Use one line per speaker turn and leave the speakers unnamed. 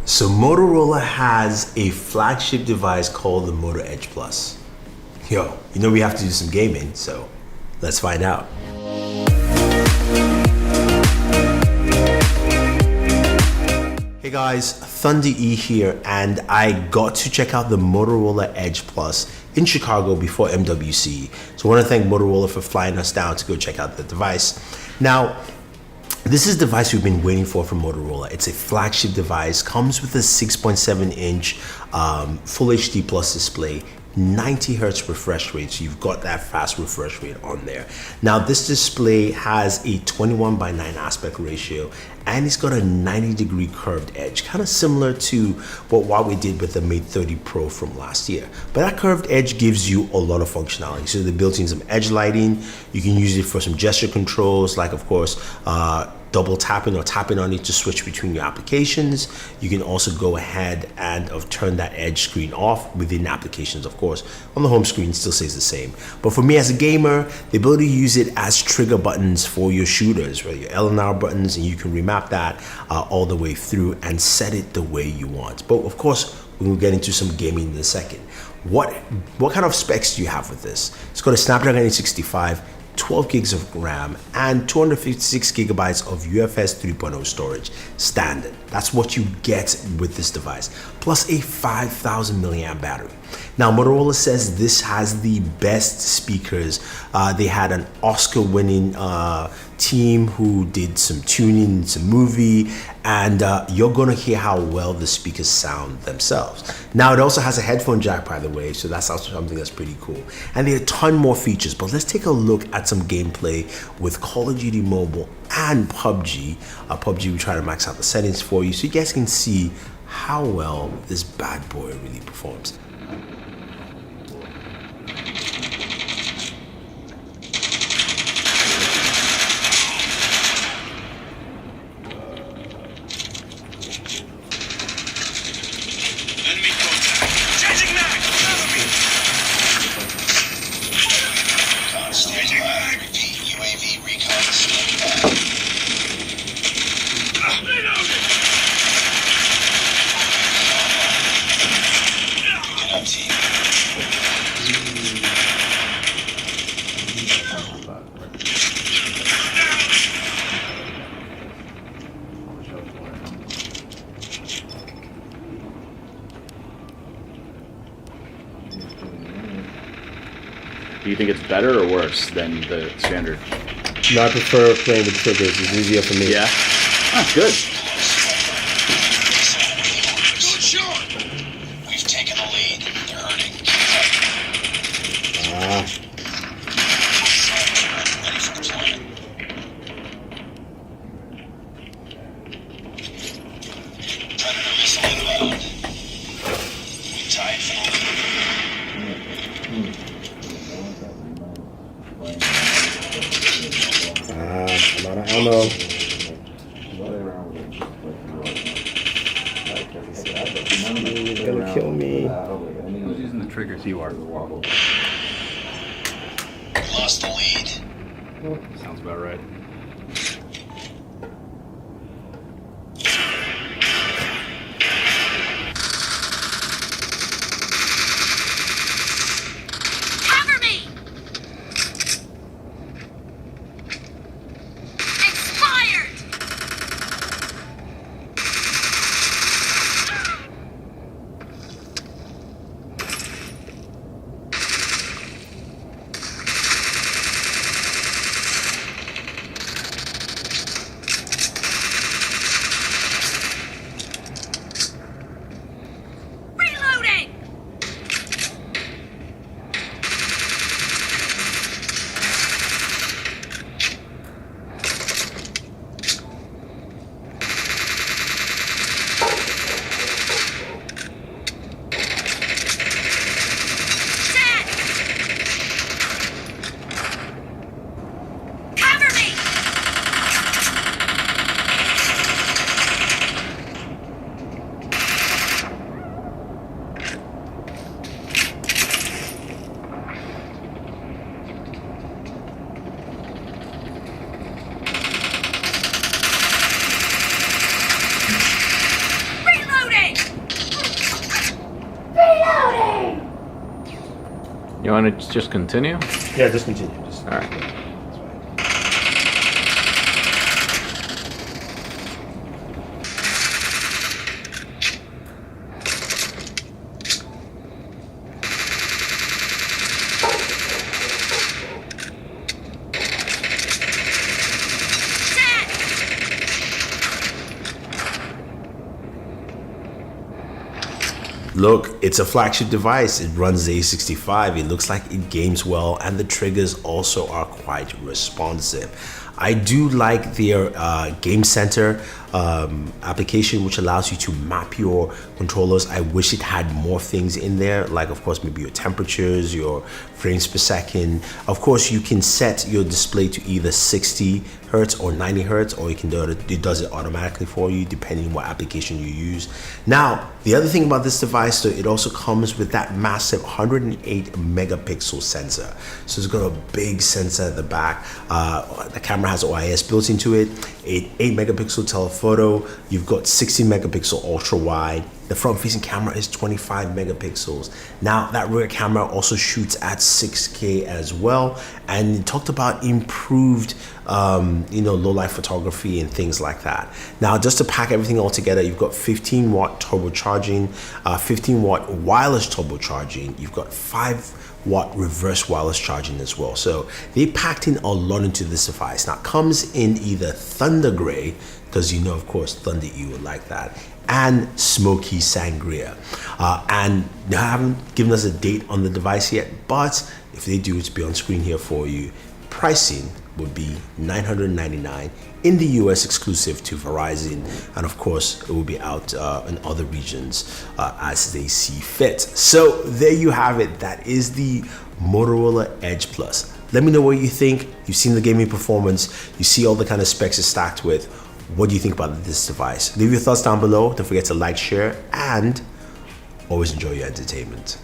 So Motorola has a flagship device called the Moto Edge Plus. Yo, you know we have to do some gaming, so let's find out. Hey guys, Thunder E here, and I got to check out the Motorola Edge Plus in Chicago before MWC. So I want to thank Motorola for flying us down to go check out the device. Now, this is the device we've been waiting for from Motorola. It's a flagship device, comes with a 6.7-inch Full HD Plus display, 90 hertz refresh rate, so you've got that fast refresh rate on there. Now this display has a 21:9 aspect ratio, and it's got a 90-degree curved edge, kind of similar to what Huawei did with the Mate 30 Pro from last year. But that curved edge gives you a lot of functionality. So they built in some edge lighting. You can use it for some gesture controls, like of course double tapping or tapping on it to switch between your applications. You can also go ahead and turn that edge screen off within applications. Of course, on the home screen, it still stays the same. But for me as a gamer, the ability to use it as trigger buttons for your shooters, right? Your L and R buttons, and you can remap that all the way through and set it the way you want. But of course, we'll get into some gaming in a second. What kind of specs do you have with this? It's got a Snapdragon 865, 12 gigs of RAM, and 256 gigabytes of UFS 3.0 storage standard. That's what you get with this device, plus a 5,000 milliamp battery. Now Motorola says this has the best speakers. They had an Oscar-winning team who did some tuning, some movie, and you're gonna hear how well the speakers sound themselves. Now it also has a headphone jack, by the way, so that's also something that's pretty cool. And there are a ton more features, but let's take a look at some gameplay with Call of Duty Mobile and PUBG. PUBG, we try to max out the settings for you so you guys can see how well this bad boy really performs.
Do you think it's better or worse than the standard?
No, I prefer playing with triggers. It's easier for me.
Yeah? Ah, good.
Good shot! We've taken the lead. They're hurting. Ready for deployment. Predator missile inbound. We tied for the lead.
I'm out of ammo. He's gonna kill me.
Who's using the triggers? You are.
Lost the lead.
Sounds about right.
Cover me! Expired!
You want to just continue?
Yeah, just continue. Just,
All right.
Look, it's a flagship device. It runs the A65. It looks like it games well, and the triggers also are quite responsive. I do like their Game Center application, which allows you to map your controllers. I wish it had more things in there, like of course maybe your temperatures, your frames per second. Of course, you can set your display to either 60 hertz or 90 hertz, or you can do it. It does it automatically for you depending on what application you use. Now, the other thing about this device, though, it also comes with that massive 108 megapixel sensor. So it's got a big sensor at the back. The camera has OIS built into it. 8 megapixel telephoto. You've got 60 megapixel ultra wide. The front facing camera is 25 megapixels. Now that rear camera also shoots at 6K as well. And it talked about improved, low light photography and things like that. Now, just to pack everything all together, you've got 15 watt turbocharging, 15 watt wireless turbocharging. You've got 5-watt reverse wireless charging as well. So they packed in a lot into this device. Now it comes in either Thunder Gray, because of course Thunder E would like that, and Smoky Sangria. And they haven't given us a date on the device yet, but if they do, it's be on screen here for you. Pricing would be $999 in the US, exclusive to Verizon, and of course it will be out in other regions as they see fit. So there you have it. That is the Motorola Edge Plus. Let me know what you think. You've seen the gaming performance, you see all the kind of specs it's stacked with. What do you think about this device? Leave your thoughts down below. Don't forget to like, share, and always enjoy your entertainment.